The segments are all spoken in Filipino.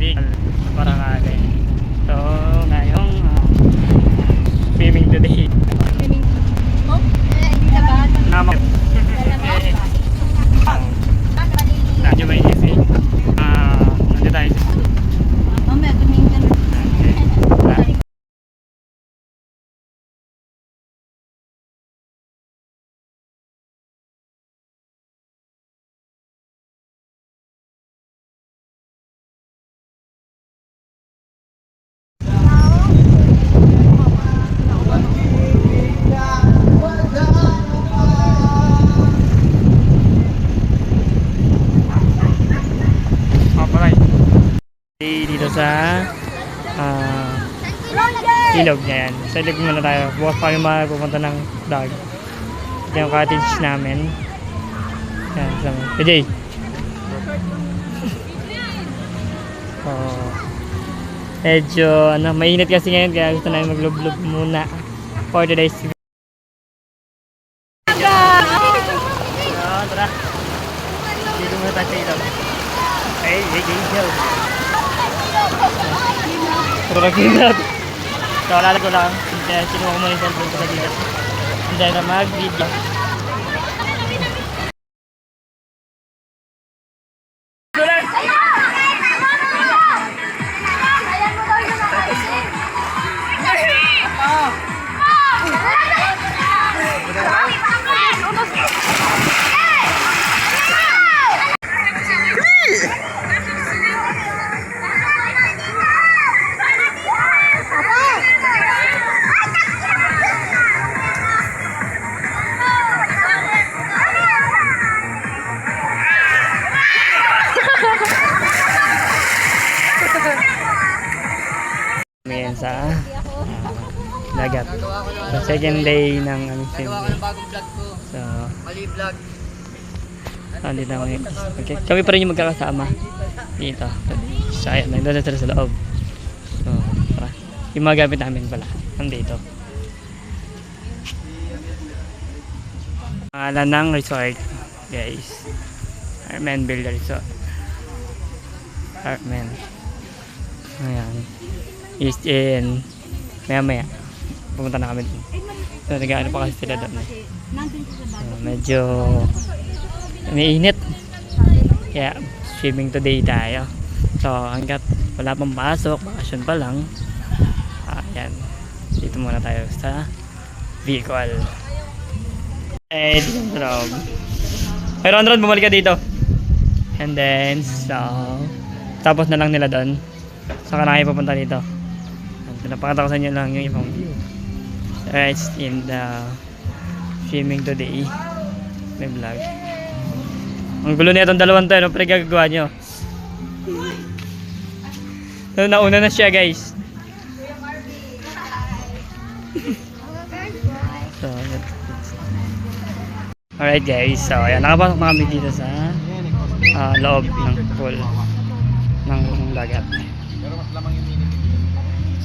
vehicle para kali. So ngayong swimming today. Namak. Medyo may easy. Nandito tayo. Mamaya tumingin ka na. Dito sa ilog niya yan. Sa ilog muna tayo. Bukas pa yung pupunta ng dog. Ito yung cottage namin. Yan, sama. PJ! Medyo mainit kasi ngayon kaya gusto namin mag-lub-lub muna for today's video. Tara! Dito muna tayo sa ilog. Hey, go! Pero nag-inat. So, alala ko lang. Sinuha ko muna yung cellphone ko sa gilid. And then, mag-video. Ngayon sa dagat. So, second day ng swimming. So, andito na kami. Okay. Kami pa rin yung magkakasama dito. So, ayan, nandun na sa loob. So, tara. Yung mga gamit namin pala nandito. Pangalan ng resort, guys. Armen Builder Resort. Armen. Ayan. East in maya pumunta na kami dun. So nag-ano pa kasi sila doon medyo may init kaya swimming today tayo. So hanggat wala pang pasok, bakasyon pa lang, ayan, dito muna tayo sa vehicle. Dito sa loob. Pero Ronrod, bumalik ka dito. And then so tapos na lang nila doon. Saka na kayo pupunta dito. Napakita ko sa inyo lang yung ibang view. It's in the swimming today. May vlog. Ang gulo na itong dalawang to. Ano pa rin gagawa nyo? So, nauna na siya, guys. So, alright, guys. So, ayan. Nakapasok na kami dito sa loob ng pool ng dagat.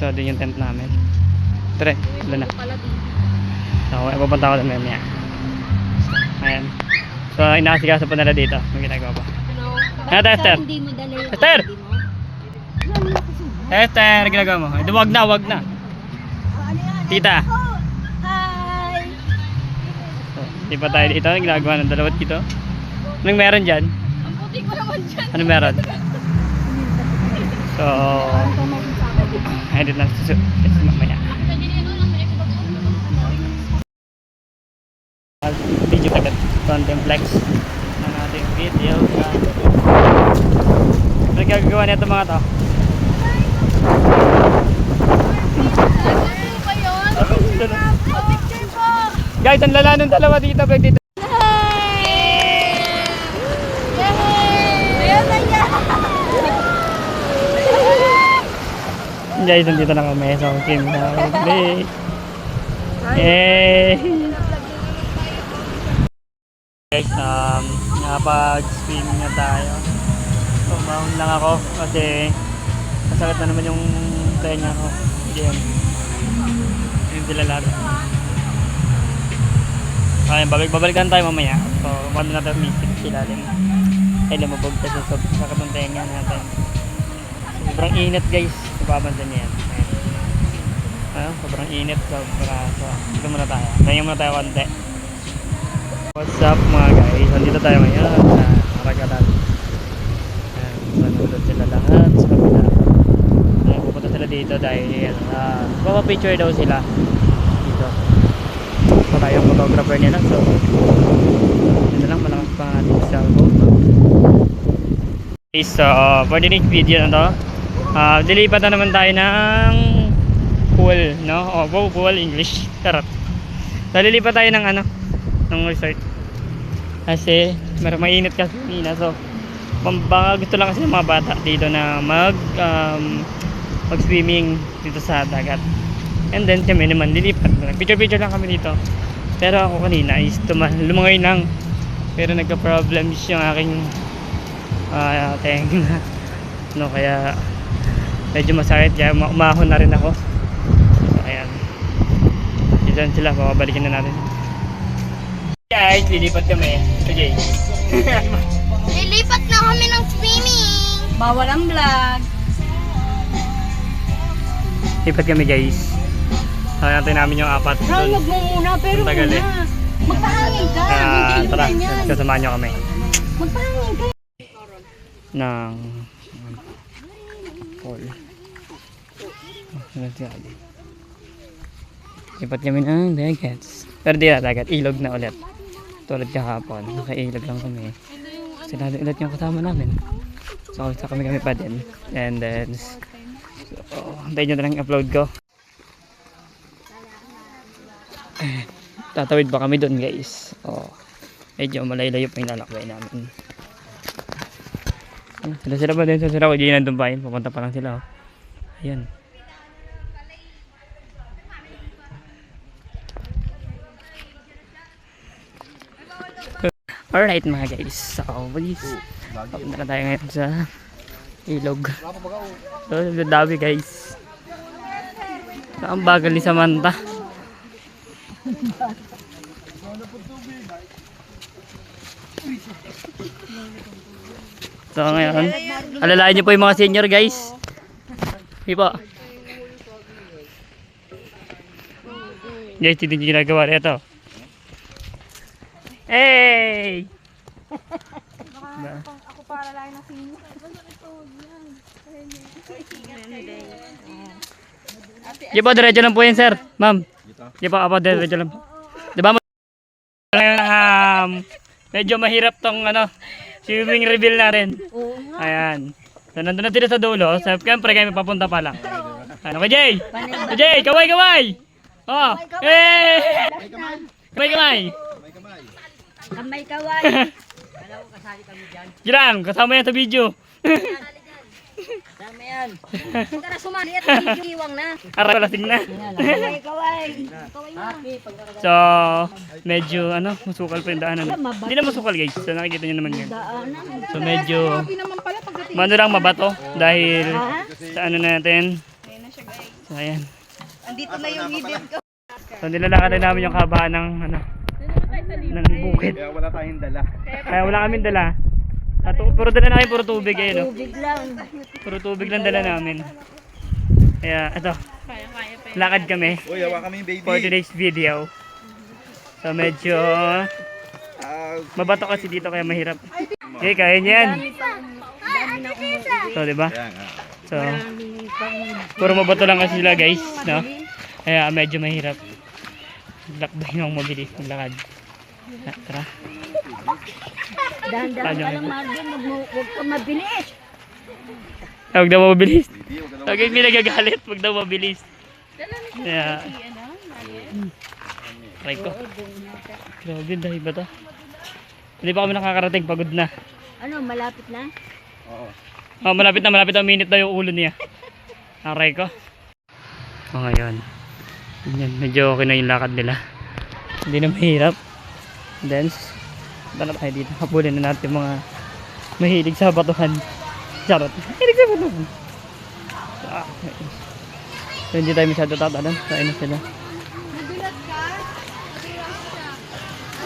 So, doon yung tent namin. Tara, wala na. So, pupunta ko doon mamaya. Ayan. So, inaasikaso pa nila dito. May ginagawa pa. Ano, Esther? Esther! Esther, ginagawa mo? Ito, wag na. Tita. Hi! So, di pa tayo dito. Ginagawa ng dalawat dito. Anong meron dyan? Ang puti ko naman dyan. Anong meron? So, edit lang sa mamaya. Video agad content flex ng ating video. Ano gagawa nito mga to? Guys, ang lala ng dalawa dito. Dito. Guys, nandito na kami sa team na break. Guys, nakapag-swimming na tayo. So, maun lang ako kasi masakit na naman yung tenga ko. Diyan. Yung dilalag. Okay, babalikan tayo mamaya. So, kami natin misip sila din. Ay, lumabog kasi sa sakit ng tenga natin. Sobrang init guys. Napapansin niya yan. Sobrang init. So, dito muna tayo. Kaya muna tayo konti. What's up mga guys? Nandito tayo ngayon sa Maragalan. Nanonood sila lahat sa kabila. Pupunta sila dito dahil picture daw sila dito. Wala yung photographer nila. So, yun na lang. Malakas pa ang ating cellphone. Okay, so for the next video na to, dilipat na naman tayo ng pool, no? Pool English. Charot. Lilipat tayo ng ng resort. Kasi mainit kasi kanina. So baka gusto lang kasi ng mga bata dito na mag-swimming dito sa dagat. And then kami naman lilipat. Picture lang kami dito. Pero ako kanina is lumangay lang. Pero nagka-problems yung aking tenga. No, kaya medyo masakit kaya umahon na rin ako. So, ayan. Diyan sila, babalikin na natin. Guys, lilipat kami. Okay. Lilipat na kami ng swimming. Bawal ang vlog. Lipat kami guys. Natin namin yung apat. Huwag mo muna, pero tagal eh. Magpahangin ka. Tara, kasamahan nyo kami. Magpahangin ka. Ng pool. Lipat kami ng dagat. Pero di na dagat, ilog na ulit. Tulad kahapon, naka-ilog lang kami. Sila ulit yung kasama namin. So kami pa din. And then antayin nyo na lang upload ko. Tatawid pa kami doon guys. Medyo malayo pa yung lalakbay namin. Sila pa din. Sila ko hindi nandun pa yun. Pupunta pa lang sila. Ayan. Alright mga guys. So please, papunta na tayo ngayon sa ilog. So dami guys. Ang bagal ni Samantha. So ngayon, alalayan niyo po yung mga senior guys. Hindi po. Guys, hindi nyo ginagawa na ito. Hey! Ako para lang ng senior. Di ba, diretso lang po yan sir, ma'am. Di ba, diretso lang po. Di ba, medyo mahirap tong swimming reveal na rin. Ayan. So, nandun na sila sa dulo. So, siyempre kami papunta pa lang. Ano ka, Jay? Jay, kaway! Oh! Hey! Kamay! Kamay kaway. Jirang, kasama yan sa video. Dami yan. Tara sumali at iiwang na. Ara, lasing na. Kaway. Kaway na. So, medyo masukal pa yung daanan. Hindi na masukal guys. So, nakikita nyo naman yun. So, medyo lang mabato dahil sa natin. So, ayan. Andito na yung hidden ko. So, nilalakad namin yung kabahan ng bukid. Kaya wala tayong dala. Kaya wala kaming dala. Puro dala namin, puro tubig eh, no? Tubig lang. Puro tubig lang dala namin. Kaya, ito. Lakad kami Uy, hawa kami baby. for today's video. So, medyo mabato kasi dito kaya mahirap. Okay, kaya niya yan. So, diba? Kaya nga. So, puro mabato lang kasi sila guys, no? Kaya medyo mahirap. Lakbay ng mabilis ng lakad. Tara. Dahan-dahan ka lang, Marvin. Huwag ka mabilis. Huwag daw mabilis. Huwag yung pinagagalit. Huwag daw mabilis. Kaya, try ko. Grabe, dahil ba ito? Hindi pa kami nakakarating. Pagod na. Malapit na? Oo. Malapit na. Minute na yung ulo niya. Aray ko. Ngayon. Yan, medyo okay na yung lakad nila. Hindi na mahirap. Then, punta na tayo dito. Habulin na natin mga mahilig sa batuhan. Charot. Mahilig sa batuhan. So, hindi tayo masyado tatalan. Kain na sila. Nagulat ka?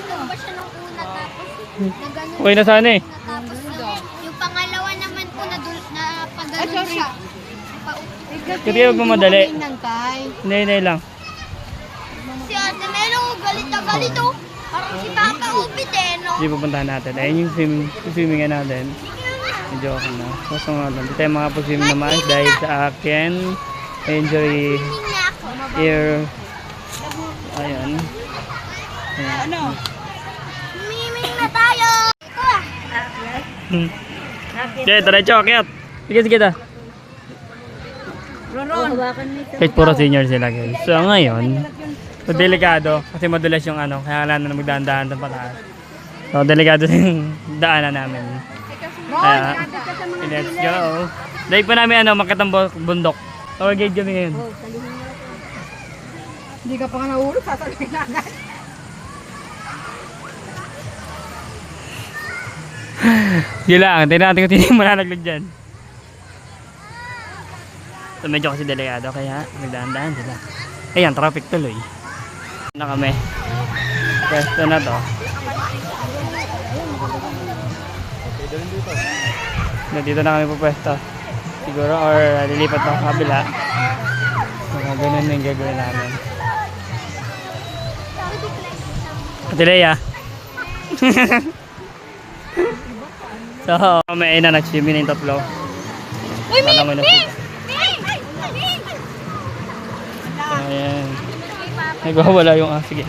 Ano ba siya nung una tapos Okay na sana eh. Tapos yung pangalawa naman po na pagano siya. Kasi Kasi huwag mo madali. hindi mo kami nangkay. Hindi lang. Si Ate Melo, galit na galit oh. Parang si Papa Upit eh, no? Hindi pupuntahan natin. Ayun yung swimming natin. Medyo okay na. So nga lang. Hindi tayo makapag-swim na maayos dahil sa akin. Injury ear. Ayun. Ayan. Miming na tayo! Okay, diretso, akyat. Sige ta. Roron. Hawakan mo ito. Kahit puro senior sila guys. So ngayon, so delikado kasi madulas yung ano, kaya kailangan na magdaan-daan ng pataas. So delikado yung daanan namin. Kaya, let's go. Dahil pa namin ano, makatang bundok. Tour guide kami ngayon. Hindi ka pa nga nahulog, sasabihin na agad. Yun lang, tingnan natin kung sino yung mananaglag dyan. So medyo kasi delikado kaya magdaan-daan sila. Ayan, traffic tuloy. Na kami. Pwesto na to. Dito na kami pupwesto. Siguro or lilipat na sa kabila. Mga ganun na yung gagawin namin. Ate Leia. So, may na nag-swimming na yung tatlo. Uy, Paano mo na sila? Ming! Ayan. Nagwawala yung sige.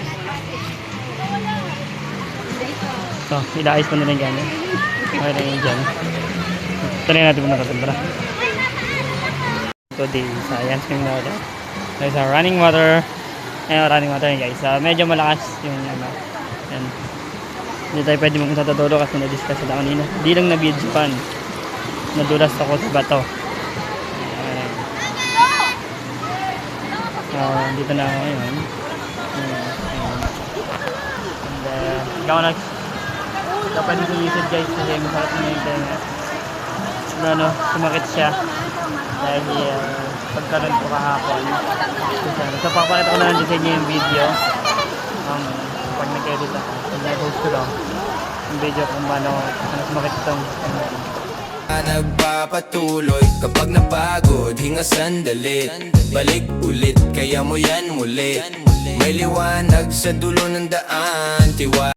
So, ilaayos mo na lang ganyan. Okay na yun dyan. Tuloy natin muna katambra. So, di science yung water. There's a running water. Ayan, running water yun guys. Medyo malakas yung ano. Ayan. Hindi tayo pwede magpunta sa dulo kasi na-discuss sila kanina. Hindi lang na-videoan. Nadulas ako sa bato. Ayan. Dito na ako ngayon. Ayan. And ikaw na pwede sumisid guys kasi masarap na yung tenga. Ano, sumakit siya dahil pagkaroon ko kahapon. So papakita ko na lang din sa inyo yung video pag nag-edit ako. Pag nag-host ko lang yung video kung paano sumakit itong nagpapatuloy kapag napagod, hinga sandali. Balik ulit, kaya mo yan muli. May liwanag sa dulo ng daan, tiwala.